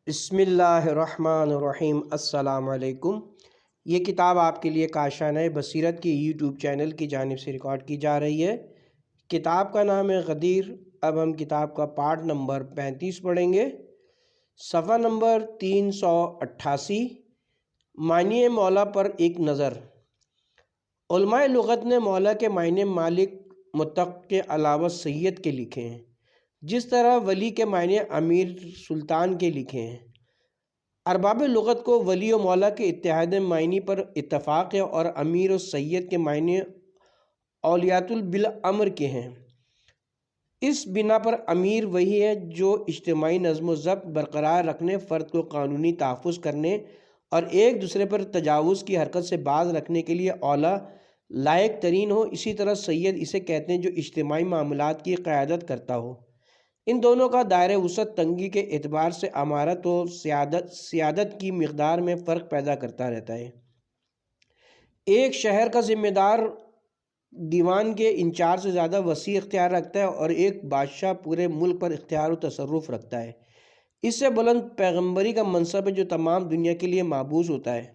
بسم اللہ الرحمن الرحیم۔ السلام علیکم۔ یہ کتاب آپ کے لیے کاشانۂ بصیرت کی یوٹیوب چینل کی جانب سے ریکارڈ کی جا رہی ہے۔ کتاب کا نام ہے غدیر۔ اب ہم کتاب کا پارٹ نمبر 35 پڑھیں گے۔ صفحہ نمبر 388، معنی مولا پر ایک نظر۔ علماء لغت نے مولا کے معنی مالک، متق کے علاوہ سید کے لکھے ہیں، جس طرح ولی کے معنی امیر، سلطان کے لکھے ہیں۔ ارباب لغت کو ولی و مولا کے اتحاد معنی پر اتفاق ہے اور امیر و سید کے معنی اولیات بالامر کے ہیں۔ اس بنا پر امیر وہی ہے جو اجتماعی نظم و ضبط برقرار رکھنے، فرد کو قانونی تحفظ کرنے اور ایک دوسرے پر تجاوز کی حرکت سے باز رکھنے کے لیے اولا لائق ترین ہو۔ اسی طرح سید اسے کہتے ہیں جو اجتماعی معاملات کی قیادت کرتا ہو۔ ان دونوں کا دائرہ وسعت تنگی کے اعتبار سے امارت و سیادت کی مقدار میں فرق پیدا کرتا رہتا ہے۔ ایک شہر کا ذمہ دار دیوان کے انچارج سے زیادہ وسیع اختیار رکھتا ہے اور ایک بادشاہ پورے ملک پر اختیار و تصرف رکھتا ہے۔ اس سے بلند پیغمبری کا منصب ہے جو تمام دنیا کے لیے معبوز ہوتا ہے،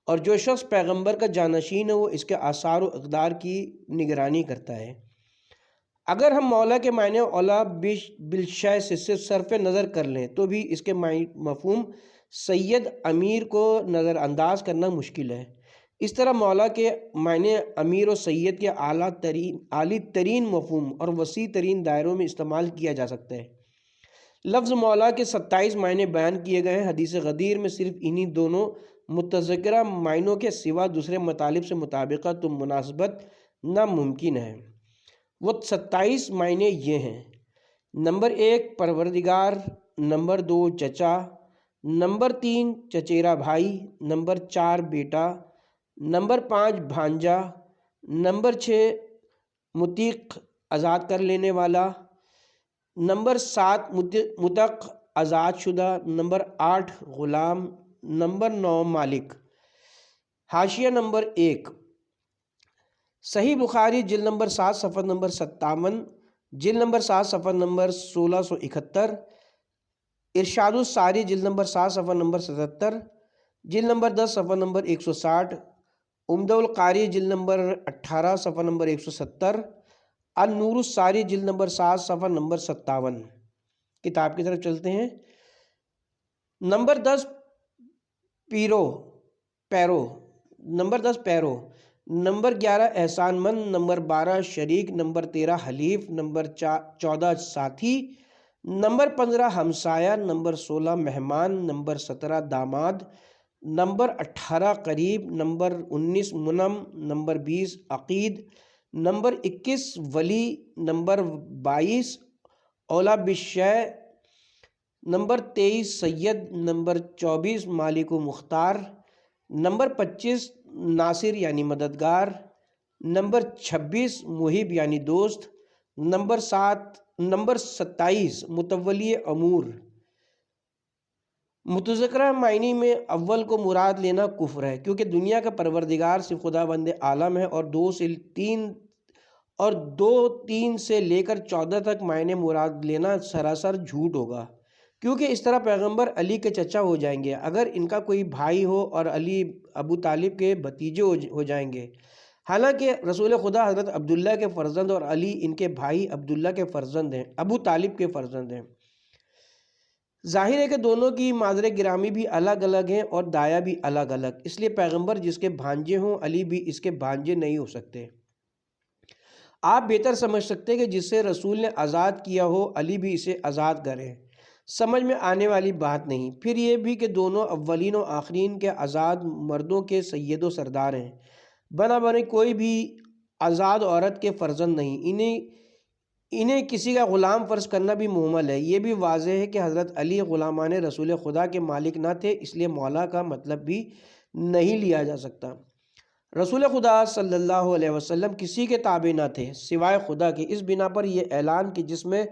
اور جو شخص پیغمبر کا جانشین ہے وہ اس کے آثار و اقدار کی نگرانی کرتا ہے۔ اگر ہم مولا کے معنی اولا بالشے سے صرف نظر کر لیں تو بھی اس کے مفہوم سید، امیر کو نظر انداز کرنا مشکل ہے۔ اس طرح مولا کے معنی امیر و سید کے اعلیٰ ترین مفہوم اور وسیع ترین دائروں میں استعمال کیا جا سکتا ہے۔ لفظ مولا کے 27 معنی بیان کیے گئے ہیں۔ حدیث غدیر میں صرف انہی دونوں متذکرہ معنوں کے سوا دوسرے مطالب سے مطابقت و مناسبت ناممکن ہے۔ وہ 27 معنی یہ ہیں: نمبر 1 پروردگار، نمبر 2 چچا، نمبر 3 چچیرا بھائی، نمبر 4 بیٹا، نمبر 5 بھانجا، نمبر 6 مطیق آزاد کر لینے والا، نمبر 7 متق آزاد شدہ، نمبر 8 غلام، نمبر 9 مالک۔ حاشیہ نمبر 1، صحیح بخاری جلد نمبر 7 صفحہ نمبر 57، جلد نمبر 7 صفحہ نمبر 1671، ارشاد الساری جلد نمبر 7 صفحہ نمبر 77، جلد نمبر 10 صفحہ نمبر 160، عمدہ القاری جلد نمبر 18 صفحہ نمبر 170، النور الساری جلد نمبر 7 صفحہ نمبر 57۔ کتاب کی طرف چلتے ہیں۔ نمبر 10 پیرو، نمبر 10 پیرو، نمبر 11 احسان مند، نمبر 12 شریک، نمبر 13 حلیف، نمبر 14 ساتھی، نمبر 15 ہمسایہ، نمبر 16 مہمان، نمبر 17 داماد، نمبر 18 قریب، نمبر 19 منم، نمبر 20 عقید، نمبر 21 ولی، نمبر 22 اولا بالشے، نمبر 23 سید، نمبر 24 مالک و مختار، نمبر 25 ناصر یعنی مددگار، نمبر 26 محب یعنی دوست، نمبر 27 متولی امور۔ متذکرہ معنی میں اول کو مراد لینا کفر ہے، کیونکہ دنیا کا پروردگار صرف خداوند عالم ہے، اور 2 سے لے کر 14 تک معنی مراد لینا سراسر جھوٹ ہوگا، کیونکہ اس طرح پیغمبر علی کے چچا ہو جائیں گے اگر ان کا کوئی بھائی ہو، اور علی ابو طالب کے بھتیجے ہو جائیں گے، حالانکہ رسول خدا حضرت عبداللہ کے فرزند اور علی ان کے بھائی عبداللہ کے فرزند ہیں، ابو طالب کے فرزند ہیں۔ ظاہر ہے کہ دونوں کی مادر گرامی بھی الگ الگ ہیں اور دایا بھی الگ الگ، اس لیے پیغمبر جس کے بھانجے ہوں علی بھی اس کے بھانجے نہیں ہو سکتے۔ آپ بہتر سمجھ سکتے کہ جس سے رسول نے آزاد کیا ہو علی بھی اسے آزاد کرے، سمجھ میں آنے والی بات نہیں۔ پھر یہ بھی کہ دونوں اولین و آخرین کے آزاد مردوں کے سید و سردار ہیں، بنابراین کوئی بھی آزاد عورت کے فرزند نہیں، انہیں کسی کا غلام فرض کرنا بھی محمل ہے۔ یہ بھی واضح ہے کہ حضرت علی غلامان رسول خدا کے مالک نہ تھے، اس لیے مولا کا مطلب بھی نہیں لیا جا سکتا۔ رسول خدا صلی اللہ علیہ وسلم کسی کے تابع نہ تھے سوائے خدا کے، اس بنا پر یہ اعلان کہ جس میں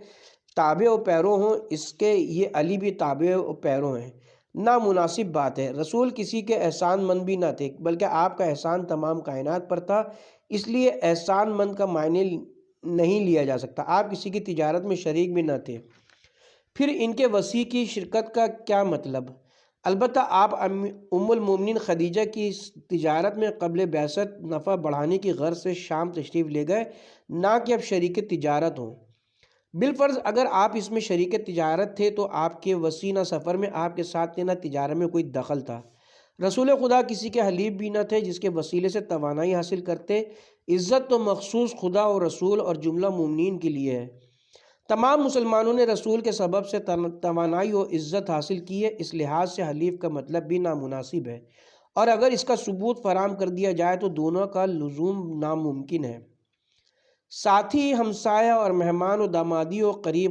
تابع و پیرو ہوں اس کے یہ علی بھی تابع و پیرو ہیں، نامناسب بات ہے۔ رسول کسی کے احسان مند بھی نہ تھے، بلکہ آپ کا احسان تمام کائنات پر تھا، اس لیے احسان مند کا معنی نہیں لیا جا سکتا۔ آپ کسی کی تجارت میں شریک بھی نہ تھے۔ پھر ان کے وسیع کی شرکت کا کیا مطلب؟ البتہ آپ ام المومنین خدیجہ کی تجارت میں قبل بعثت نفع بڑھانے کی غرض سے شام تشریف لے گئے، نہ کہ اب شریک تجارت ہوں۔ بالفرض اگر آپ اس میں شریک تجارت تھے تو آپ کے وسیع نہ سفر میں آپ کے ساتھ نہ تجارت میں کوئی دخل تھا۔ رسول خدا کسی کے حلیف بھی نہ تھے جس کے وسیلے سے توانائی حاصل کرتے۔ عزت تو مخصوص خدا اور رسول اور جملہ مومنین کے لیے ہے۔ تمام مسلمانوں نے رسول کے سبب سے توانائی و عزت حاصل کی ہے، اس لحاظ سے حلیف کا مطلب بھی نامناسب ہے، اور اگر اس کا ثبوت فراہم کر دیا جائے تو دونوں کا لزوم ناممکن ہے۔ ساتھی، ہمسایہ اور مہمان و دامادی و قریب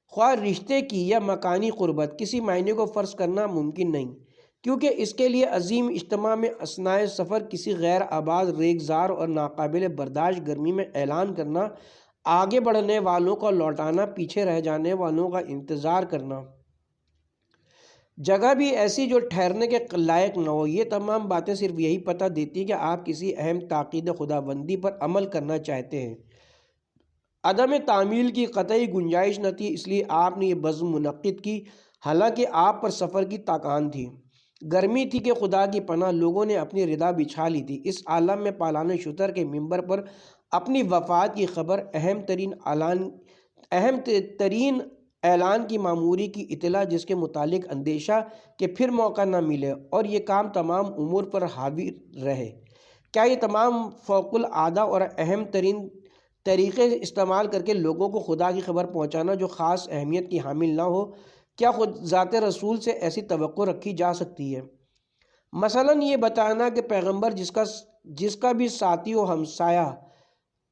خواہ رشتے کی یا مکانی قربت کسی معنی کو فرض کرنا ممکن نہیں، کیونکہ اس کے لیے عظیم اجتماع میں اثناء سفر کسی غیر آباد ریگزار اور ناقابل برداشت گرمی میں اعلان کرنا، آگے بڑھنے والوں کو لوٹانا، پیچھے رہ جانے والوں کا انتظار کرنا، جگہ بھی ایسی جو ٹھہرنے کے لائق نہ ہو، یہ تمام باتیں صرف یہی پتہ دیتی کہ آپ کسی اہم تاکید خداوندی پر عمل کرنا چاہتے ہیں۔ عدم تعمیل کی قطعی گنجائش نہ تھی، اس لیے آپ نے یہ بزم منعقد کی، حالانکہ آپ پر سفر کی تاکان تھی۔ گرمی تھی کہ خدا کی پناہ لوگوں نے اپنی ردا بچھا لی تھی۔ اس عالم میں پالان شتر کے منبر پر اپنی وفات کی خبر، اہم ترین اعلان کی معموری کی اطلاع، جس کے متعلق اندیشہ کہ پھر موقع نہ ملے اور یہ کام تمام امور پر حاوی رہے۔ کیا یہ تمام فوق العادہ اور اہم ترین طریقے استعمال کر کے لوگوں کو خدا کی خبر پہنچانا جو خاص اہمیت کی حامل نہ ہو، کیا خود ذات رسول سے ایسی توقع رکھی جا سکتی ہے؟ مثلاً یہ بتانا کہ پیغمبر جس کا بھی ساتھی و ہمسایہ،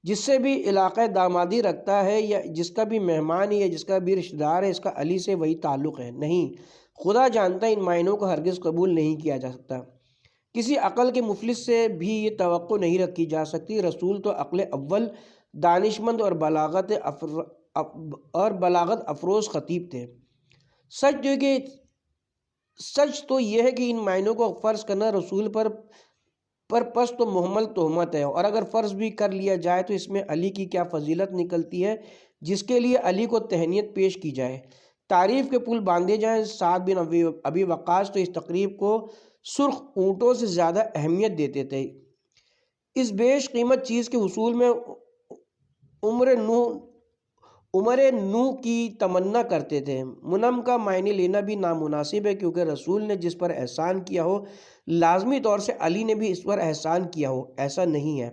جس سے بھی علاقہ دامادی رکھتا ہے، یا جس کا بھی مہمان ہے، یا جس کا بھی رشتہ دار ہے، اس کا علی سے وہی تعلق ہے۔ نہیں، خدا جانتا ہے ان معنوں کو ہرگز قبول نہیں کیا جا سکتا۔ کسی عقل کے مفلس سے بھی یہ توقع نہیں رکھی جا سکتی۔ رسول تو عقل اول، دانشمند اور بلاغت افروز خطیب تھے۔ سچ تو یہ ہے کہ ان معنوں کو فرض کرنا رسول پر پست و محمل تہمت ہے، اور اگر فرض بھی کر لیا جائے تو اس میں علی کی کیا فضیلت نکلتی ہے جس کے لیے علی کو تہنیت پیش کی جائے، تعریف کے پل باندھے جائیں۔ سعد بن ابی وقاص تو اس تقریب کو سرخ اونٹوں سے زیادہ اہمیت دیتے تھے۔ اس بیش قیمت چیز کے حصول میں عمر نو کی تمنا کرتے تھے۔ منم کا معنی لینا بھی نامناسب ہے، کیونکہ رسول نے جس پر احسان کیا ہو لازمی طور سے علی نے بھی اس پر احسان کیا ہو، ایسا نہیں ہے،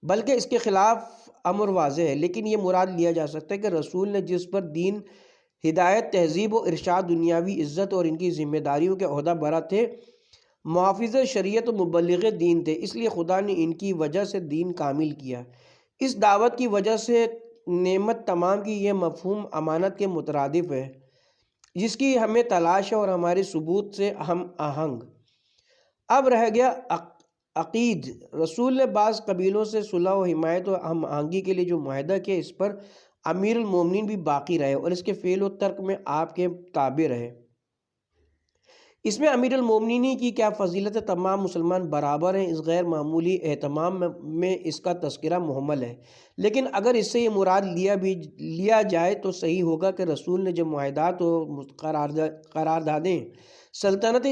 بلکہ اس کے خلاف امر واضح ہے۔ لیکن یہ مراد لیا جا سکتا ہے کہ رسول نے جس پر دین، ہدایت، تہذیب و ارشاد، دنیاوی عزت اور ان کی ذمہ داریوں کے عہدہ برا تھے، محافظ شریعت و مبلغ دین تھے، اس لیے خدا نے ان کی وجہ سے دین کامل کیا۔ اس دعوت کی وجہ سے نعمت تمام کی یہ مفہوم امانت کے مترادف ہے، جس کی ہمیں تلاش ہے اور ہمارے ثبوت سے ہم آہنگ۔ اب رہ گیا عقید۔ رسول نے بعض قبیلوں سے صلح و حمایت و ہم آہنگی کے لیے جو معاہدہ کیا، اس پر امیر المومنین بھی باقی رہے اور اس کے فعل و ترک میں آپ کے تابع رہے۔ اس میں امیر المومنین کی کیا فضیلت ہے؟ تمام مسلمان برابر ہیں، اس غیر معمولی اہتمام میں اس کا تذکرہ محمل ہے، لیکن اگر اس سے یہ مراد لیا جائے تو صحیح ہوگا کہ رسول نے جب معاہدات و قراردادیں سلطنت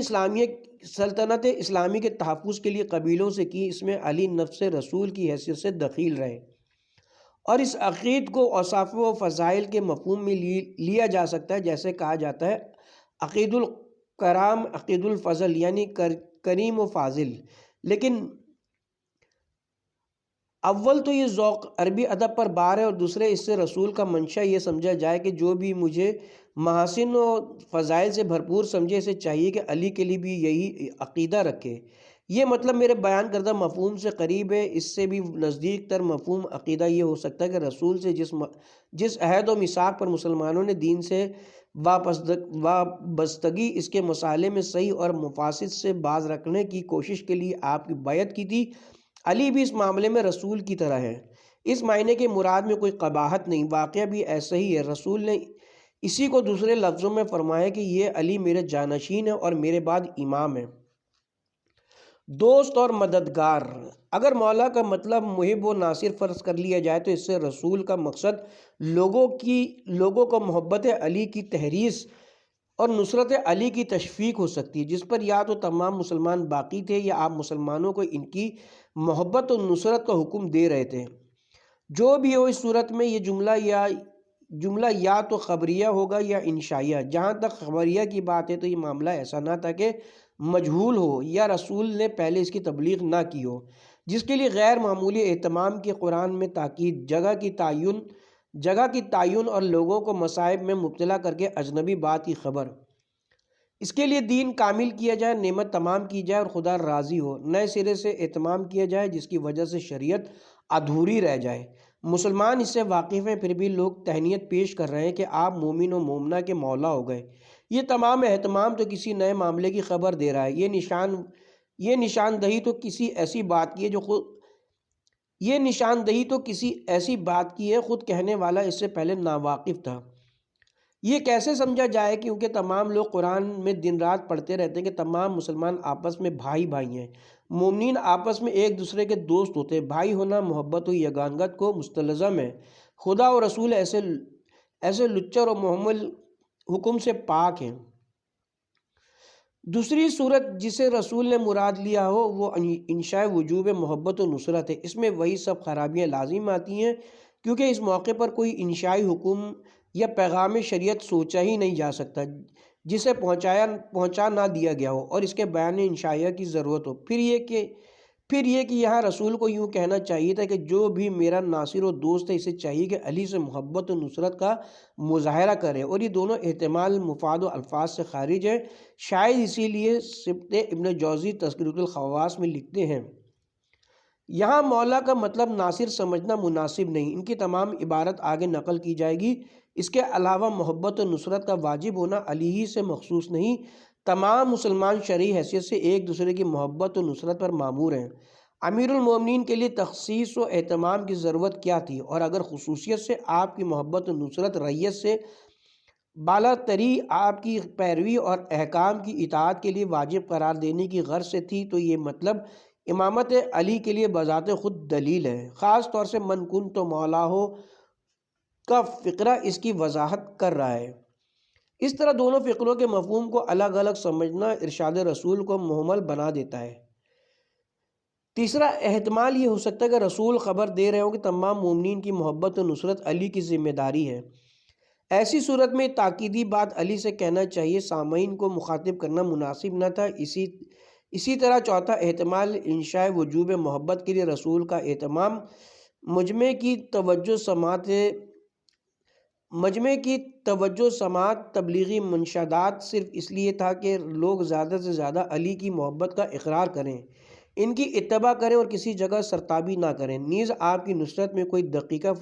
اسلامی کے تحفظ کے لیے قبیلوں سے کی، اس میں علی نفس رسول کی حیثیت سے دخیل رہے، اور اس عقید کو اوصاف و فضائل کے مفہوم میں لیا جا سکتا ہے، جیسے کہا جاتا ہے عقید الکرام، عقید الفضل، یعنی کریم و فاضل۔ لیکن اول تو یہ ذوق عربی ادب پر بار ہے، اور دوسرے اس سے رسول کا منشا یہ سمجھا جائے کہ جو بھی مجھے محاسن و فضائل سے بھرپور سمجھے، اسے چاہیے کہ علی کے لیے بھی یہی عقیدہ رکھے۔ یہ مطلب میرے بیان کردہ مفہوم سے قریب ہے۔ اس سے بھی نزدیک تر مفہوم عقیدہ یہ ہو سکتا ہے کہ رسول سے جس عہد و میثاق پر مسلمانوں نے دین سے وابستگی، اس کے مسئلے میں صحیح اور مفاسد سے باز رکھنے کی کوشش کے لیے آپ کی بیعت کی تھی، علی بھی اس معاملے میں رسول کی طرح ہے۔ اس معنی کے مراد میں کوئی قباحت نہیں، واقعہ بھی ایسا ہی ہے۔ رسول نے اسی کو دوسرے لفظوں میں فرمایا کہ یہ علی میرے جانشین ہے اور میرے بعد امام ہے۔ دوست اور مددگار۔ اگر مولا کا مطلب محب و ناصر فرض کر لیا جائے تو اس سے رسول کا مقصد لوگوں کو محبت علی کی تحریص اور نصرت علی کی تشویق ہو سکتی ہے، جس پر یا تو تمام مسلمان باقی تھے یا آپ مسلمانوں کو ان کی محبت و نصرت کا حکم دے رہے تھے۔ جو بھی ہو، اس صورت میں یہ جملہ یا تو خبریہ ہوگا یا انشائیہ۔ جہاں تک خبریہ کی بات ہے تو یہ معاملہ ایسا نہ تھا کہ مجہول ہو یا رسول نے پہلے اس کی تبلیغ نہ کی ہو، جس کے لیے غیر معمولی اہتمام کی قرآن میں تاکید، جگہ کی تعین اور لوگوں کو مصائب میں مبتلا کر کے اجنبی بات کی خبر۔ اس کے لیے دین کامل کیا جائے، نعمت تمام کی جائے اور خدا راضی ہو، نئے سرے سے اہتمام کیا جائے جس کی وجہ سے شریعت ادھوری رہ جائے۔ مسلمان اس سے واقف ہیں، پھر بھی لوگ تہنیت پیش کر رہے ہیں کہ آپ مومن و مومنہ کے مولا ہو گئے۔ یہ تمام اہتمام تو کسی نئے معاملے کی خبر دے رہا ہے۔ یہ نشاندہی تو کسی ایسی بات کی ہے خود کہنے والا اس سے پہلے ناواقف تھا۔ یہ کیسے سمجھا جائے؟ کیونکہ تمام لوگ قرآن میں دن رات پڑھتے رہتے ہیں کہ تمام مسلمان آپس میں بھائی ہیں، مومنین آپس میں ایک دوسرے کے دوست ہوتے ہیں، بھائی ہونا محبت و یگانگت کو مستلزم ہے۔ خدا و رسول ایسے لچر و محمل حکم سے پاک ہیں۔ دوسری صورت جسے رسول نے مراد لیا ہو وہ انشاء وجوب محبت و نصرت ہے۔ اس میں وہی سب خرابیاں لازم آتی ہیں، کیونکہ اس موقع پر کوئی انشائی حکم یا پیغام شریعت سوچا ہی نہیں جا سکتا جسے پہنچا نہ دیا گیا ہو اور اس کے بیان انشائیہ کی ضرورت ہو۔ پھر یہ کہ یہاں رسول کو یوں کہنا چاہیے تھا کہ جو بھی میرا ناصر و دوست ہے اسے چاہیے کہ علی سے محبت و نصرت کا مظاہرہ کرے، اور یہ دونوں احتمال مفاد و الفاظ سے خارج ہیں۔ شاید اسی لیے سبط ابن جوزی تذکرۃ الخواص میں لکھتے ہیں، یہاں مولا کا مطلب ناصر سمجھنا مناسب نہیں، ان کی تمام عبارت آگے نقل کی جائے گی۔ اس کے علاوہ محبت و نصرت کا واجب ہونا علی ہی سے مخصوص نہیں، تمام مسلمان شرعی حیثیت سے ایک دوسرے کی محبت و نصرت پر مامور ہیں۔ امیر المومنین کے لیے تخصیص و اہتمام کی ضرورت کیا تھی؟ اور اگر خصوصیت سے آپ کی محبت و نصرت ریت سے بالا تری آپ کی پیروی اور احکام کی اطاعت کے لیے واجب قرار دینے کی غرض سے تھی تو یہ مطلب امامت علی کے لیے بذات خود دلیل ہے۔ خاص طور سے من کنت مولا ہو کا فقرہ اس کی وضاحت کر رہا ہے۔ اس طرح دونوں فقروں کے مفہوم کو الگ الگ سمجھنا ارشاد رسول کو مہمل بنا دیتا ہے۔ تیسرا احتمال یہ ہو سکتا ہے کہ رسول خبر دے رہے ہوں کہ تمام مومنین کی محبت و نصرت علی کی ذمہ داری ہے۔ ایسی صورت میں تاکیدی بات علی سے کہنا چاہیے، سامعین کو مخاطب کرنا مناسب نہ تھا۔ اسی طرح چوتھا احتمال انشاء وجوب محبت کے لیے رسول کا اہتمام مجمع کی توجہ سماعت تبلیغی منشادات صرف اس لیے تھا کہ لوگ زیادہ سے زیادہ علی کی محبت کا اقرار کریں، ان کی اتباع کریں اور کسی جگہ سرتابی نہ کریں، نیز آپ کی نصرت میں کوئی دقیقہ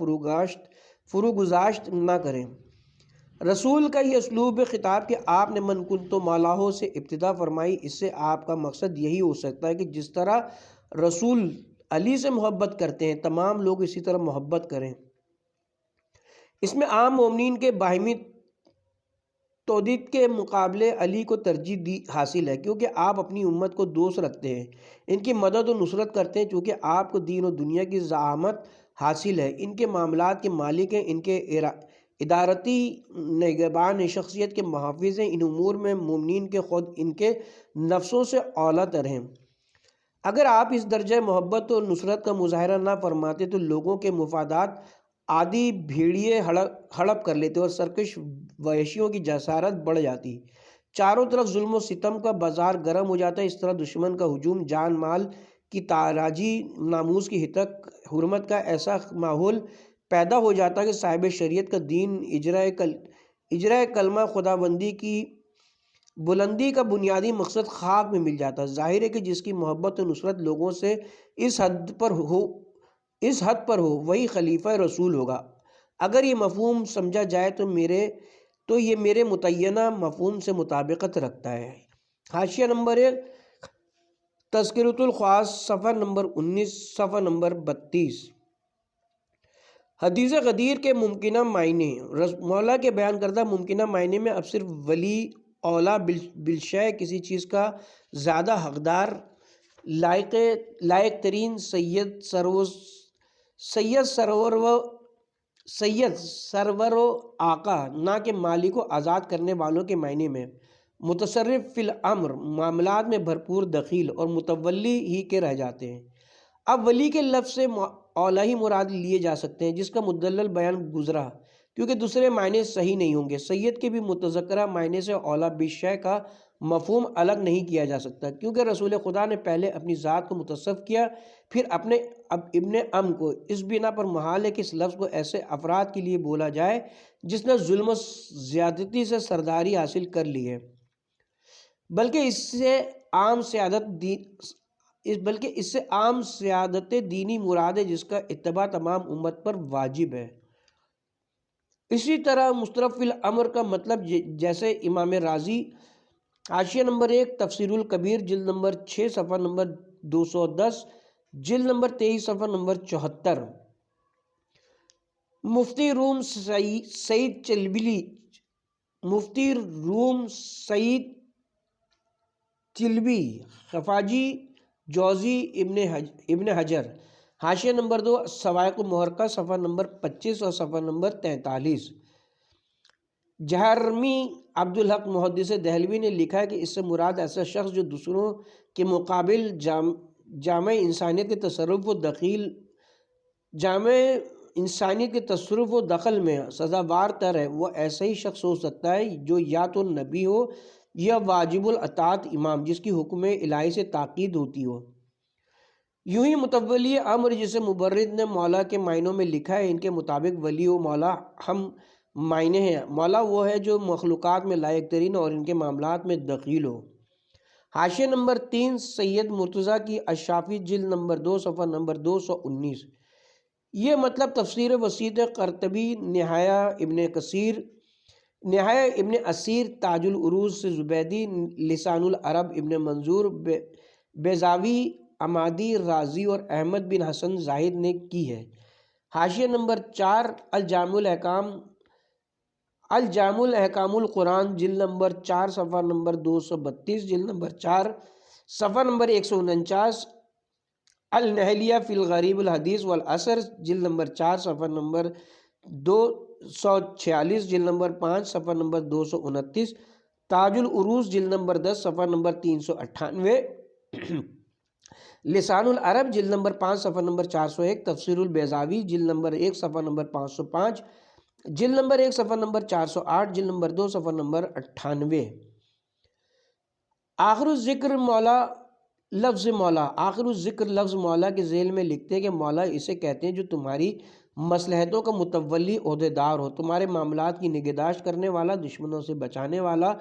فروگزاشت نہ کریں۔ رسول کا یہ اسلوب خطاب کہ آپ نے من کنت مولاہو سے ابتدا فرمائی، اس سے آپ کا مقصد یہی ہو سکتا ہے کہ جس طرح رسول علی سے محبت کرتے ہیں تمام لوگ اسی طرح محبت کریں۔ اس میں عام مومنین کے باہمی تودید کے مقابلے علی کو ترجیح حاصل ہے، کیونکہ آپ اپنی امت کو دوست رکھتے ہیں، ان کی مدد و نصرت کرتے ہیں، چونکہ آپ کو دین و دنیا کی زعامت حاصل ہے، ان کے معاملات کے مالک ہیں، ان کے ادارتی نگہبان شخصیت کے محافظ ہیں، ان امور میں مومنین کے خود ان کے نفسوں سے اولیٰ تر ہیں۔ اگر آپ اس درجہ محبت و نصرت کا مظاہرہ نہ فرماتے تو لوگوں کے مفادات عادی بھیڑیے ہڑپ کر لیتے اور سرکش وحشیوں کی جسارت بڑھ جاتی، چاروں طرف ظلم و ستم کا بازار گرم ہو جاتا ہے۔ اس طرح دشمن کا ہجوم، جان مال کی تاراجی، ناموس کی ہتک حرمت کا ایسا ماحول پیدا ہو جاتا ہے کہ صاحب شریعت کا دین اجرائے کلمہ خداوندی کی بلندی کا بنیادی مقصد خاک میں مل جاتا ہے۔ ظاہر ہے کہ جس کی محبت و نصرت لوگوں سے اس حد پر ہو وہی خلیفہ رسول ہوگا۔ اگر یہ مفہوم سمجھا جائے تو یہ میرے متعینہ مفہوم سے مطابقت رکھتا ہے۔ حاشیہ نمبر 1، تذکرۃ الخواص، صفحہ نمبر 19، صفحہ نمبر 32۔ حدیث غدیر کے ممکنہ معنی۔ مولا کے بیان کردہ ممکنہ معنی میں اب صرف ولی اولا بالشیء، کسی چیز کا زیادہ حقدار لائق ترین سید سرور و آقا، نہ کہ مالک و آزاد کرنے والوں کے معنی میں، متصرف فی الامر، معاملات میں بھرپور دخیل، اور متولی ہی کے رہ جاتے ہیں۔ اب ولی کے لفظ سے اولا ہی مراد لیے جا سکتے ہیں، جس کا مدلل بیان گزرا، کیونکہ دوسرے معنی صحیح نہیں ہوں گے۔ سید کے بھی متذکرہ معنی سے اولا بالشیء کا مفہوم الگ نہیں کیا جا سکتا، کیونکہ رسول خدا نے پہلے اپنی ذات کو متصف کیا، پھر اپنے ابن ام کو۔ اس بنا پر محال ہے کہ اس لفظ کو ایسے افراد کے لیے بولا جائے جس نے ظلم و زیادتی سے سرداری حاصل کر لی ہے، بلکہ اس سے عام سیادت دینی مراد ہے، جس کا اتباع تمام امت پر واجب ہے۔ اسی طرح مسترف فی الامر کا مطلب جیسے امام رازی حاشیہ نمبر 1 تفسیر الکبیر جلد نمبر 6 صفحہ نمبر 210، جلد نمبر 23 صفحہ نمبر 74۔ مفتی روم سعید چلبی، خفاجی جوزی ابن حجر حاشیہ نمبر 2 سوائق المحرقہ صفحہ نمبر 25 اور صفحہ نمبر 43۔ جہرمی عبدالحق محدث دہلوی نے لکھا ہے کہ اس سے مراد ایسا شخص جو دوسروں کے مقابل جامع انسانیت کے تصرف و دخل میں سزاوار تر ہے، وہ ایسا ہی شخص ہو سکتا ہے جو یا تو نبی ہو یا واجب الاطاعت امام، جس کی حکم الہی سے تاکید ہوتی ہو۔ یوں ہی متولی امر، جسے مبرد نے مولا کے معنوں میں لکھا ہے، ان کے مطابق ولی و مولا ہم معنی ہیں۔ مولا وہ ہے جو مخلوقات میں لائق ترین اور ان کے معاملات میں دخیل ہو۔ حاشیہ نمبر 3 سید مرتضیٰ کی الشافی جلد نمبر 2 صفحہ نمبر 219۔ یہ مطلب تفسیر وسیط قرطبی، نہایہ ابن اسیر، تاج العروض سے زبیدی، لسان العرب ابن منظور، بیضاوی، عمادی، رازی اور احمد بن حسن زاہد نے کی ہے۔ حاشیہ نمبر 4 الجامع الاحکام القرآن جلد نمبر 4 صفحہ نمبر 232، جلد نمبر 4 صفحہ نمبر 149۔ النحلیہ فی الغریب الحدیث والعصر جلد نمبر 4 صفحہ نمبر 246، جلد نمبر 5 صفحہ نمبر 229۔ تاج العروض جلد نمبر 10 صفحہ نمبر 398۔ لسان العرب جلد نمبر 5 صفحہ نمبر 401۔ تفسیر البیضاوی جلد نمبر 1 صفحہ نمبر 505، جلد نمبر 1 صفحہ نمبر 408، جلد نمبر 2 صفحہ نمبر 98۔ آخر الذکر لفظ مولا کے ذیل میں لکھتے ہیں کہ مولا اسے کہتے ہیں جو تمہاری مصلحتوں کا متولی عہدیدار ہو، تمہارے معاملات کی نگہداشت کرنے والا، دشمنوں سے بچانے والا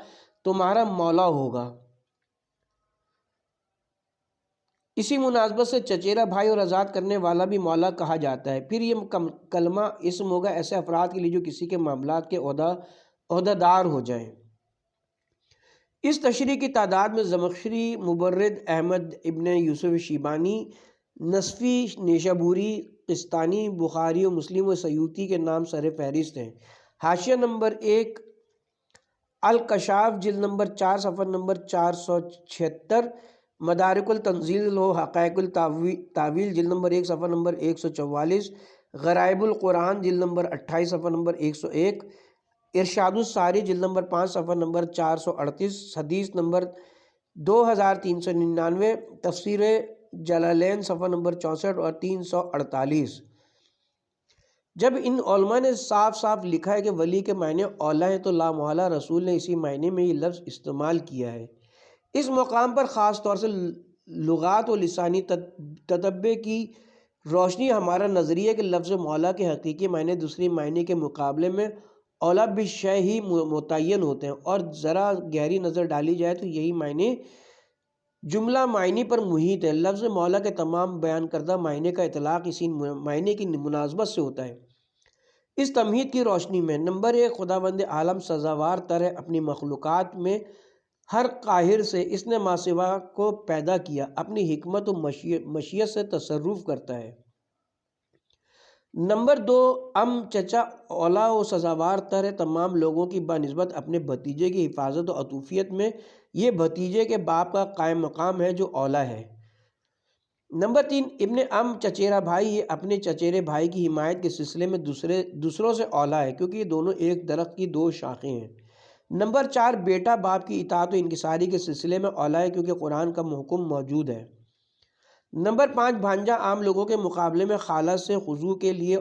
تمہارا مولا ہوگا۔ اسی مناسبت سے چچیرا بھائی اور آزاد کرنے والا بھی مولا کہا جاتا ہے۔ پھر یہ کلمہ اسم ہوگا ایسے افراد کے لیے جو کسی کے معاملات کے عہدیدار ہو جائیں۔ اس تشریح کی تعداد میں زمخشری، مبرد، احمد ابن یوسف شیبانی، نصفی، نیشابوری، قسطانی، بخاری و مسلم و سیوطی کے نام سر فہرست ہیں۔ حاشیہ نمبر 1 الکشاف جلد نمبر 4 صفحہ نمبر 476۔ مدارک التنزیل و حقائق التاویل جلد نمبر 1 صفحہ نمبر 144۔ غرائب القرآن جلد نمبر 28 صفحہ نمبر 101۔ ارشاد الساری جلد نمبر 5 صفحہ نمبر 438، حدیث نمبر 2399۔ تفسیر جلالین صفحہ نمبر 64 اور 348۔ جب ان علماء نے صاف صاف لکھا ہے کہ ولی کے معنی اولا ہیں، تو لا محالہ رسول نے اسی معنی میں یہ لفظ استعمال کیا ہے۔ اس مقام پر خاص طور سے لغات و لسانی تتبع کی روشنی ہمارا نظریہ کہ لفظ مولا کے حقیقی معنی دوسری معنی کے مقابلے میں اولا بالشیء ہی متعین ہوتے ہیں، اور ذرا گہری نظر ڈالی جائے تو یہی معنی جملہ معنی پر محیط ہے۔ لفظ مولا کے تمام بیان کردہ معنی کا اطلاق اسی معنی کی مناسبت سے ہوتا ہے۔ اس تمہید کی روشنی میں نمبر 1 خداوند عالم سزاوار تر ہے اپنی مخلوقات میں ہر قاہر سے، اس نے ماسوا کو پیدا کیا، اپنی حکمت و مشیت سے تصرف کرتا ہے۔ نمبر 2 چچا اولا و سزاوار تر ہے تمام لوگوں کی بنسبت اپنے بھتیجے کی حفاظت و عطوفیت میں، یہ بھتیجے کے باپ کا قائم مقام ہے جو اولا ہے۔ نمبر 3، ابن چچیرا بھائی، یہ اپنے چچیرے بھائی کی حمایت کے سلسلے میں دوسروں سے اولا ہے، کیونکہ یہ دونوں ایک درخت کی دو شاخیں ہیں۔ نمبر 4، بیٹا باپ کی اطاعت و انکساری کے سلسلے میں اولا ہے، کیونکہ قرآن کا حکم موجود ہے۔ نمبر 5، بھانجا عام لوگوں کے مقابلے میں خالہ سے خضوع کے لیے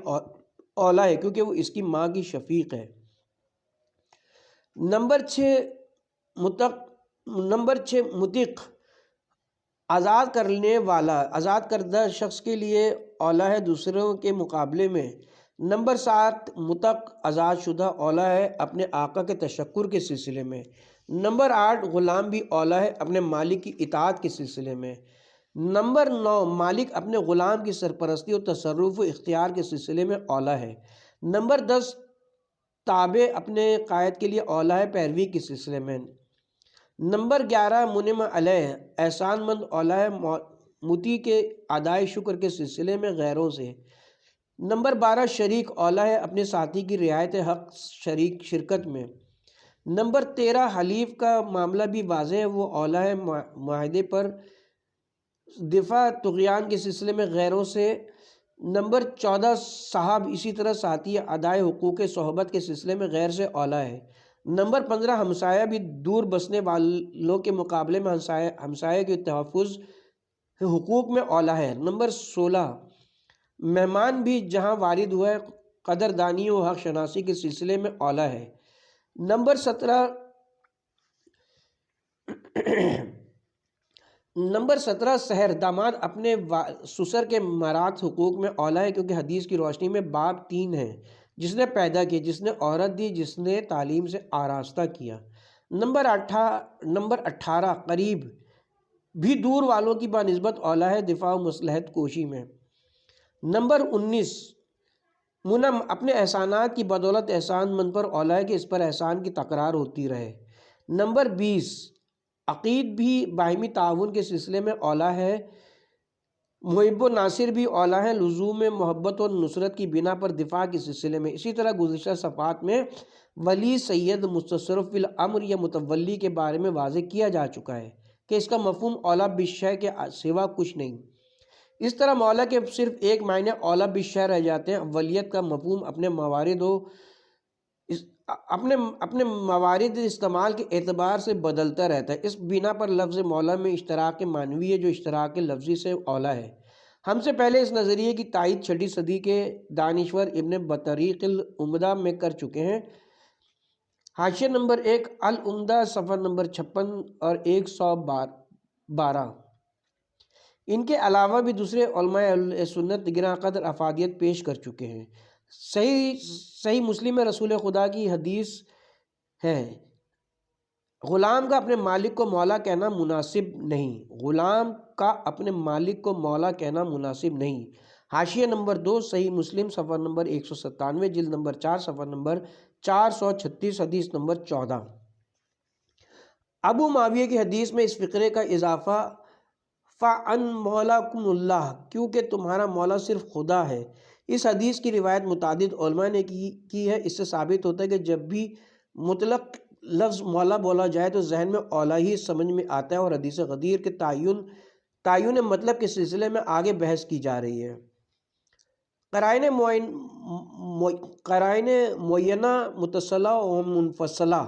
اولا ہے، کیونکہ وہ اس کی ماں کی شفیق ہے۔ نمبر 6، متق آزاد کرنے والا آزاد کردہ شخص کے لیے اولا ہے دوسروں کے مقابلے میں۔ نمبر 7، متق آزاد شدہ اولا ہے اپنے آقا کے تشکر کے سلسلے میں۔ نمبر 8، غلام بھی اولا ہے اپنے مالک کی اطاعت کے سلسلے میں۔ نمبر 9، مالک اپنے غلام کی سرپرستی اور تصرف و اختیار کے سلسلے میں اولا ہے۔ نمبر 10، تابع اپنے قائد کے لیے اولا ہے پیروی کے سلسلے میں۔ نمبر 11، منعم علیہ احسان مند اولا ہے مطیع کے ادائے شکر کے سلسلے میں غیروں سے۔ نمبر 12، شریک اولا ہے اپنے ساتھی کی رعایت حق شرکت میں۔ نمبر 13، حلیف کا معاملہ بھی واضح ہے، وہ اولا ہے معاہدے پر دفاع طغیان کے سلسلے میں غیروں سے۔ نمبر 14، صاحب اسی طرح ساتھی ادائے حقوق صحبت کے سلسلے میں غیر سے اولا ہے۔ نمبر 15، ہمسایہ بھی دور بسنے والوں کے مقابلے میں ہمسایہ کے تحفظ حقوق میں اولا ہے۔ نمبر 16، مہمان بھی جہاں وارد ہوا ہے قدردانی و حق شناسی کے سلسلے میں اولا ہے۔ نمبر 17، سحر داماد اپنے سسر کے مراد حقوق میں اولا ہے، کیونکہ حدیث کی روشنی میں باپ 3 ہیں: جس نے پیدا کیا، جس نے عورت دی، جس نے تعلیم سے آراستہ کیا۔ نمبر 18، قریب بھی دور والوں کی بنسبت اولا ہے دفاع و مصلحت کوشی میں۔ نمبر 19، منعم اپنے احسانات کی بدولت احسان مند پر اولا ہے کہ اس پر احسان کی تکرار ہوتی رہے۔ نمبر 20، عقید بھی باہمی تعاون کے سلسلے میں اولا ہے، محب و ناصر بھی اولا ہے لزوم محبت اور نصرت کی بنا پر دفاع کے سلسلے میں۔ اسی طرح گزشتہ صفحات میں ولی، سید، مستصرف فی الامر یا متولی کے بارے میں واضح کیا جا چکا ہے کہ اس کا مفہوم اولا بالشیء کے سوا کچھ نہیں۔ اس طرح مولا کے صرف ایک معنی اولا بالشیء رہ جاتے ہیں۔ اولیت کا مفہوم اپنے موارد استعمال کے اعتبار سے بدلتا رہتا ہے، اس بنا پر لفظ مولا میں اشتراک معنوی ہے جو اشتراک لفظی سے اولا ہے۔ ہم سے پہلے اس نظریے کی تائید 6 صدی کے دانشور ابن بطریق العمدہ میں کر چکے ہیں۔ حاشیہ نمبر 1، العمدہ، صفحہ نمبر 56 اور 112۔ ان کے علاوہ بھی دوسرے علماء اہل سنت گراں قدر افادیت پیش کر چکے ہیں۔ صحیح مسلم میں رسول خدا کی حدیث ہے: غلام کا اپنے مالک کو مولا کہنا مناسب نہیں۔ غلام کا اپنے مالک کو مولا کہنا مناسب نہیں۔ حاشیہ نمبر 2، صحیح مسلم، صفحہ نمبر 197، جلد نمبر 4، صفحہ نمبر 436، حدیث نمبر 14۔ ابو معاویہ کی حدیث میں اس فقرے کا اضافہ فَأَن مَوْلَاكُمُ اللَّهُ، کیونکہ تمہارا مولا صرف خدا ہے۔ اس حدیث کی روایت متعدد علماء نے کی ہے۔ اس سے ثابت ہوتا ہے کہ جب بھی مطلق لفظ مولا بولا جائے تو ذہن میں اولا ہی سمجھ میں آتا ہے، اور حدیث غدیر کے تعین مطلب کے سلسلے میں آگے بحث کی جا رہی ہے۔ قرائن معینہ، متصلہ و منفصلہ۔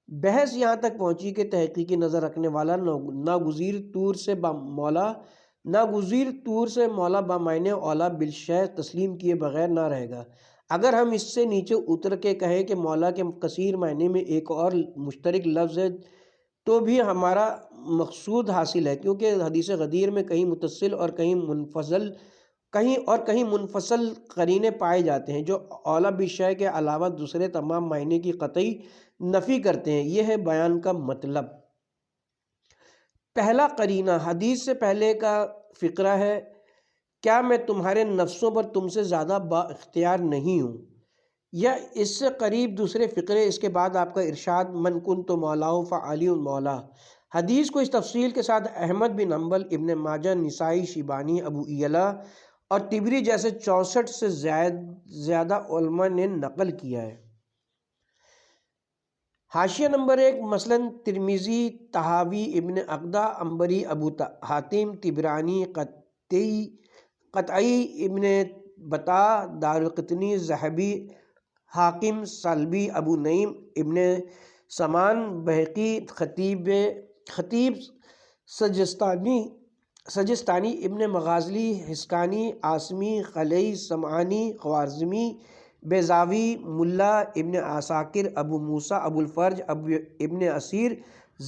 بحث یہاں تک پہنچی کہ تحقیقی نظر رکھنے والا ناگزیر طور سے مولا بمعنی اولا بالشیء تسلیم کیے بغیر نہ رہے گا۔ اگر ہم اس سے نیچے اتر کے کہیں کہ مولا کے کثیر معنی میں ایک اور مشترک لفظ ہے تو بھی ہمارا مقصود حاصل ہے، کیونکہ حدیث غدیر میں کہیں متصل اور کہیں منفصل قرینے پائے جاتے ہیں جو اولا بالشیء کے علاوہ دوسرے تمام معنی کی قطعی نفی کرتے ہیں۔ یہ ہے بیان کا مطلب۔ پہلا قرینہ حدیث سے پہلے کا فقرہ ہے: کیا میں تمہارے نفسوں پر تم سے زیادہ با اختیار نہیں ہوں؟ یا اس سے قریب دوسرے فقرے، اس کے بعد آپ کا ارشاد: من کنت مولاہ فعلی مولا۔ حدیث کو اس تفصیل کے ساتھ احمد بن حنبل، ابن ماجہ، نسائی، شیبانی، ابو یعلا اور طبری جیسے 64 سے زیادہ علماء نے نقل کیا ہے۔ حاشیہ نمبر 1، مثلاً ترمذی، طحاوی، ابن عقدہ، عنبری، ابو حاتم، طبرانی، تئی، قطعی، ابن بطا، دارقطنی، ذہبی، حاکم، سلبی، ابو نعیم، ابن سمان، بہقی، خطیب سجستانی، ابن مغازلی، حسکانی، آسمی، خلعی، سمعانی، خوارزمی، بیضاوی، ملا ابن عساکر، ابو موسیٰ، ابو الفرج، ابن اسیر،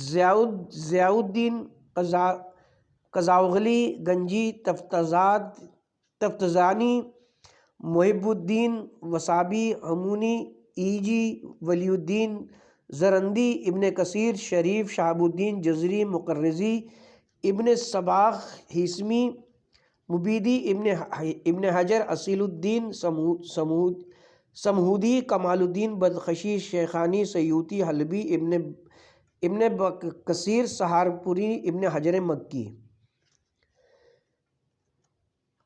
ضیاء الدین قزاوغلی، گنجی، تفتزانی، محب الدین وصابی، ہمونی، ایجی، ولی الدین زرندی، ابن کثیر، شریف، شہاب الدین جزری، مقرزی، ابن صباغ ہیثمی، مبیدی، ابن حجر، اصیل الدین سمہودی، کمال الدین بدخشی، شیخانی، سیوطی، حلبی، ابن کثیر سہارپوری، ابن حجر مکی۔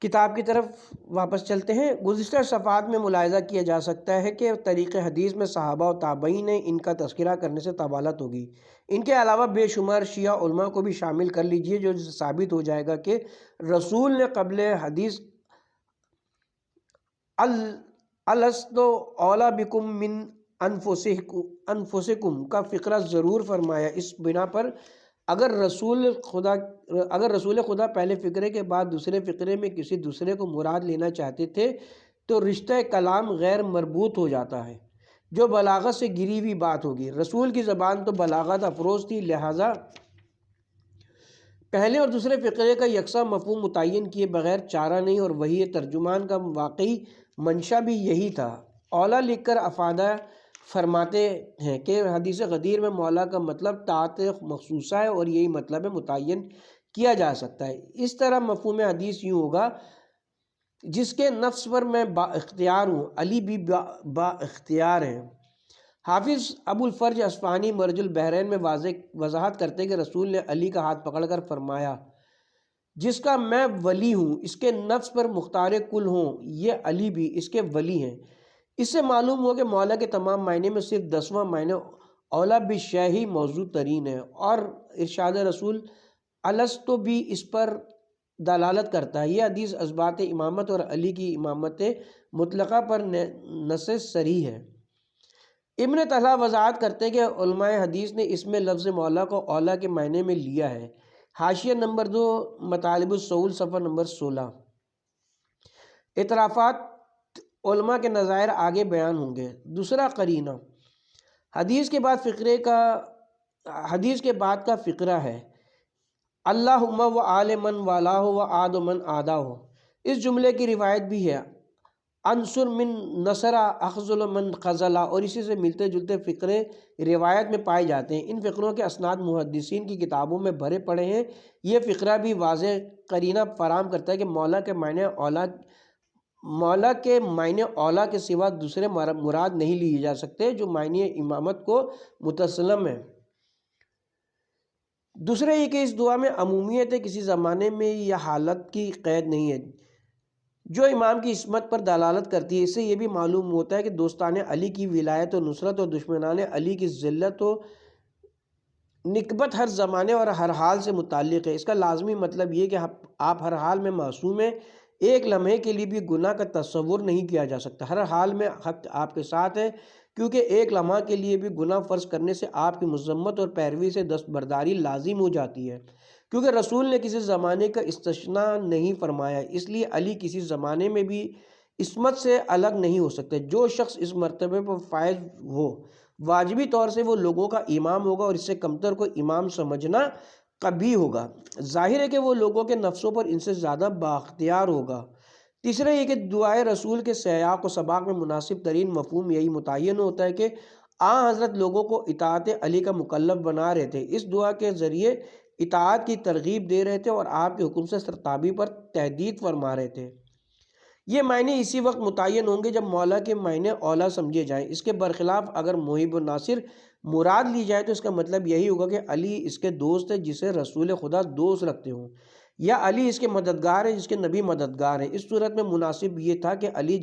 کتاب کی طرف واپس چلتے ہیں۔ گزشتہ صفحات میں ملاحظہ کیا جا سکتا ہے کہ طریق حدیث میں صحابہ و تابعین نے ان کا تذکرہ کرنے سے طوالت ہوگی۔ ان کے علاوہ بے شمار شیعہ علماء کو بھی شامل کر لیجئے، جو ثابت ہو جائے گا کہ رسول نے قبل حدیث الست اولیٰ بکم من انفسکم کا فقرہ ضرور فرمایا۔ اس بنا پر اگر رسول خدا پہلے فقرے کے بعد دوسرے فقرے میں کسی دوسرے کو مراد لینا چاہتے تھے تو رشتہ کلام غیر مربوط ہو جاتا ہے، جو بلاغت سے گری ہوئی بات ہوگی۔ رسول کی زبان تو بلاغت افروز تھی، لہٰذا پہلے اور دوسرے فقرے کا یکساں مفہوم متعین کیے بغیر چارہ نہیں، اور وہی ترجمان کا واقعی منشا بھی یہی تھا۔ اولیٰ لکھ کر افادہ فرماتے ہیں کہ حدیث غدیر میں مولا کا مطلب طاعت مخصوصہ ہے، اور یہی مطلب متعین کیا جا سکتا ہے۔ اس طرح مفہوم حدیث یوں ہوگا: جس کے نفس پر میں با اختیار ہوں، علی بھی با اختیار ہے۔ حافظ ابو الفرج اصفہانی مرج البحرین میں وضاحت کرتے کہ رسول نے علی کا ہاتھ پکڑ کر فرمایا: جس کا میں ولی ہوں، اس کے نفس پر مختار کل ہوں، یہ علی بھی اس کے ولی ہیں۔ اس سے معلوم ہوا کہ مولا کے تمام معنی میں صرف 10واں معنی اولیٰ بالشیء ہی موضوع ترین ہے، اور ارشاد رسول الست بھی اس پر دلالت کرتا ہے۔ یہ حدیث اثبات امامت اور علی کی امامت مطلقہ پر نص صریح ہے۔ ابن طلحہ وضاحت کرتے کہ علماء حدیث نے اس میں لفظ مولا کو اولیٰ کے معنی میں لیا ہے۔ حاشیہ نمبر 2 مطالب الصول صفحہ نمبر 16۔ اعترافات علماء کے نظائر آگے بیان ہوں گے۔ دوسرا قرینہ حدیث کے بعد کا فقرہ ہے: اللہم و آل من والاہ و عاد من عاداہ۔ اس جملے کی روایت بھی ہے: انصر من نصرہ اخذل من خذلہ، اور اسی سے ملتے جلتے فقرے روایت میں پائے جاتے ہیں۔ ان فقروں کے اسناد محدثین کی کتابوں میں بھرے پڑے ہیں۔ یہ فقرہ بھی واضح قرینہ فراہم کرتا ہے کہ مولا کے معنی اولیٰ کے سوا دوسرے مراد نہیں لیے جا سکتے، جو معنی امامت کو متسلم ہے۔ دوسرا یہ کہ اس دعا میں عمومیت ہے، کسی زمانے میں یا حالت کی قید نہیں ہے، جو امام کی عصمت پر دلالت کرتی ہے۔ اس سے یہ بھی معلوم ہوتا ہے کہ دوستان علی کی ولایت و نصرت اور دشمنان علی کی ذلت و نکبت ہر زمانے اور ہر حال سے متعلق ہے۔ اس کا لازمی مطلب یہ کہ آپ ہر حال میں معصوم ہیں، ایک لمحے کے لیے بھی گناہ کا تصور نہیں کیا جا سکتا۔ ہر حال میں حق آپ کے ساتھ ہے، کیونکہ ایک لمحہ کے لیے بھی گناہ فرض کرنے سے آپ کی مذمت اور پیروی سے دستبرداری لازم ہو جاتی ہے، کیونکہ رسول نے کسی زمانے کا استثناء نہیں فرمایا۔ اس لیے علی کسی زمانے میں بھی عصمت سے الگ نہیں ہو سکتے۔ جو شخص اس مرتبے پر فائز ہو، واجبی طور سے وہ لوگوں کا امام ہوگا، اور اس سے کمتر کو امام سمجھنا قبیح ہوگا۔ ظاہر ہے کہ وہ لوگوں کے نفسوں پر ان سے زیادہ بااختیار ہوگا۔ تیسرا یہ کہ دعائے رسول کے سیاق و سباق میں مناسب ترین مفہوم یہی متعین ہوتا ہے کہ حضرت لوگوں کو اطاعت علی کا مکلف بنا رہے تھے، اس دعا کے ذریعے اطاعت کی ترغیب دے رہے تھے اور آپ کے حکم سے سرتابی پر تحدید فرما رہے تھے۔ یہ معنی اسی وقت متعین ہوں گے جب مولا کے معنی اولیٰ سمجھے جائیں۔ اس کے برخلاف اگر محب و ناصر مراد لی جائے تو اس کا مطلب یہی ہوگا کہ علی اس کے دوست ہے جسے رسول خدا دوست رکھتے ہوں، یا علی اس کے مددگار ہے جس کے نبی مددگار ہیں۔ اس صورت میں مناسب یہ تھا کہ علی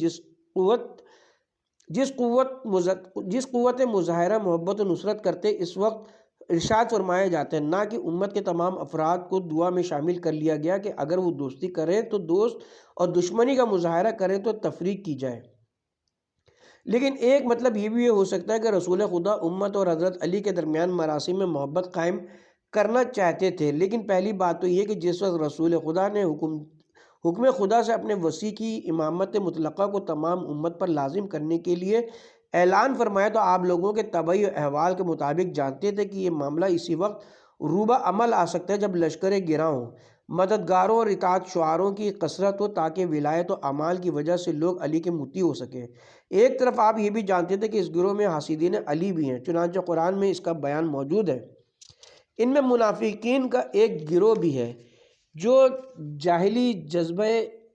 جس قوت مظاہرہ محبت و نصرت کرتے، اس وقت ارشاد فرمایا جاتا ہے نہ کہ امت کے تمام افراد کو دعا میں شامل کر لیا گیا کہ اگر وہ دوستی کریں تو دوست اور دشمنی کا مظاہرہ کریں تو تفریق کی جائے۔ لیکن ایک مطلب یہ بھی ہو سکتا ہے کہ رسول خدا امت اور حضرت علی کے درمیان مراسم میں محبت قائم کرنا چاہتے تھے، لیکن پہلی بات تو یہ کہ جس وقت رسول خدا نے حکم خدا سے اپنے وصی کی امامت مطلقہ کو تمام امت پر لازم کرنے کے لیے اعلان فرمایا تو آپ لوگوں کے طبعی احوال کے مطابق جانتے تھے کہ یہ معاملہ اسی وقت روبہ عمل آ سکتا ہے جب لشکر گراں ہو، مددگاروں اور اطاعت شعاروں کی کثرت ہو، تاکہ ولایت و اعمال کی وجہ سے لوگ علی کے مطیع ہو سکیں۔ ایک طرف آپ یہ بھی جانتے تھے کہ اس گروہ میں حاسدین علی بھی ہیں، چنانچہ قرآن میں اس کا بیان موجود ہے۔ ان میں منافقین کا ایک گروہ بھی ہے جو جاہلی جذبہ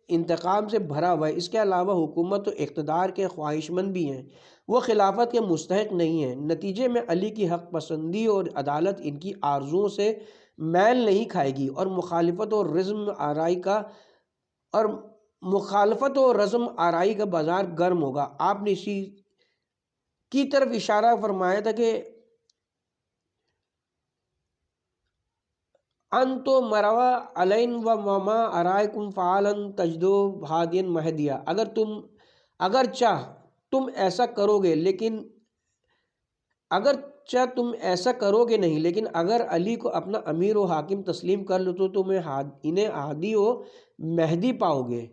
انتقام سے بھرا ہوا ہے۔ اس کے علاوہ حکومت و اقتدار کے خواہش مند بھی ہیں، وہ خلافت کے مستحق نہیں ہیں۔ نتیجے میں علی کی حق پسندی اور عدالت ان کی آرزوؤں سے میل نہیں کھائے گی، اور مخالفت و رزم آرائی کا بازار گرم ہوگا۔ آپ نے اسی کی طرف اشارہ فرمایا تھا کہ انتو مروا علین و مما ارائکم فعالن تجدو ہادین مہدیہ، اگرچہ تم ایسا کرو گے نہیں، لیکن اگر علی کو اپنا امیر و حاکم تسلیم کر لو تو تمہیں انہیں ہادی و مہدی پاؤ گے۔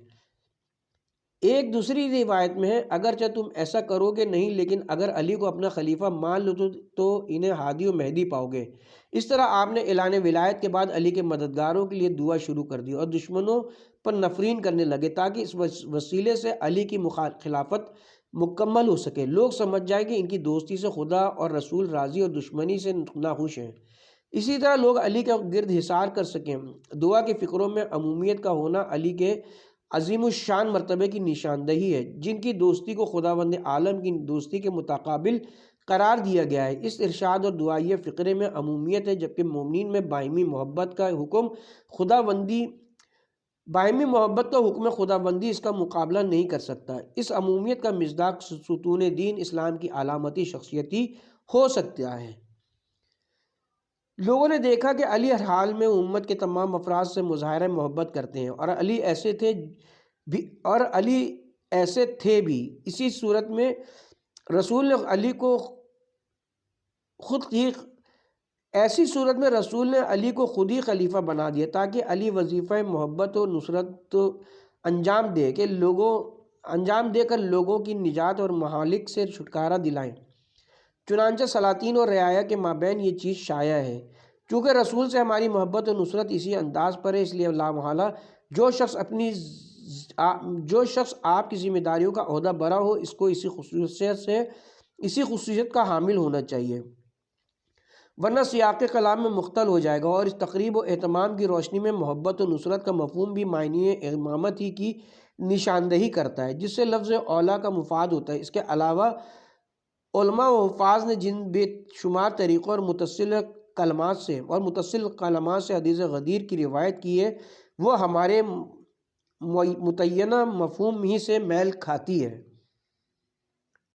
ایک دوسری روایت میں ہے اگرچہ تم ایسا کرو گے نہیں، لیکن اگر علی کو اپنا خلیفہ مان لو تو انہیں ہادی و مہدی پاؤ گے۔ اس طرح آپ نے اعلان ولایت کے بعد علی کے مددگاروں کے لیے دعا شروع کر دی اور دشمنوں پر نفرین کرنے لگے تاکہ اس وسیلے سے علی کی خلافت مکمل ہو سکے، لوگ سمجھ جائیں کہ ان کی دوستی سے خدا اور رسول راضی اور دشمنی سے ناخوش ہیں، اسی طرح لوگ علی کا گرد حصار کر سکیں۔ دعا کے فکروں میں عمومیت کا ہونا علی کے عظیم الشان مرتبے کی نشاندہی ہے، جن کی دوستی کو خداوند عالم کی دوستی کے متقابل قرار دیا گیا ہے۔ اس ارشاد اور دعائیہ فقرے میں عمومیت ہے، جبکہ مومنین میں باہمی محبت کا حکم خداوندی اس کا مقابلہ نہیں کر سکتا۔ اس عمومیت کا مصداق ستون دین اسلام کی علامتی شخصیتی ہو سکتا ہے۔ لوگوں نے دیکھا کہ علی ہر حال میں امت کے تمام افراد سے مظاہرہ محبت کرتے ہیں، اور علی ایسے تھے بھی۔ اسی صورت میں رسول نے علی کو خود ہی خلیفہ بنا دیا تاکہ علی وظیفہ محبت و نصرت انجام دے کر لوگوں کی نجات اور مہالک سے چھٹکارا دلائیں۔ چنانچہ سلاطین اور رعایا کے مابین یہ چیز شائع ہے۔ چونکہ رسول سے ہماری محبت و نصرت اسی انداز پر ہے، اس لیے لا محالہ جو شخص آپ کی ذمہ داریوں کا عہدہ برا ہو، اس کو اسی خصوصیت کا حامل ہونا چاہیے، ورنہ سیاق کلام میں مختل ہو جائے گا، اور اس تقریب و اہتمام کی روشنی میں محبت و نصرت کا مفہوم بھی معنی امامت ہی کی نشاندہی کرتا ہے، جس سے لفظ اولا کا مفاد ہوتا ہے۔ اس کے علاوہ علماء و حفاظ نے جن بے شمار طریقوں اور متصل کلمات سے حدیث غدیر کی روایت کی ہے، وہ ہمارے متعینہ مفہوم ہی سے میل کھاتی ہے۔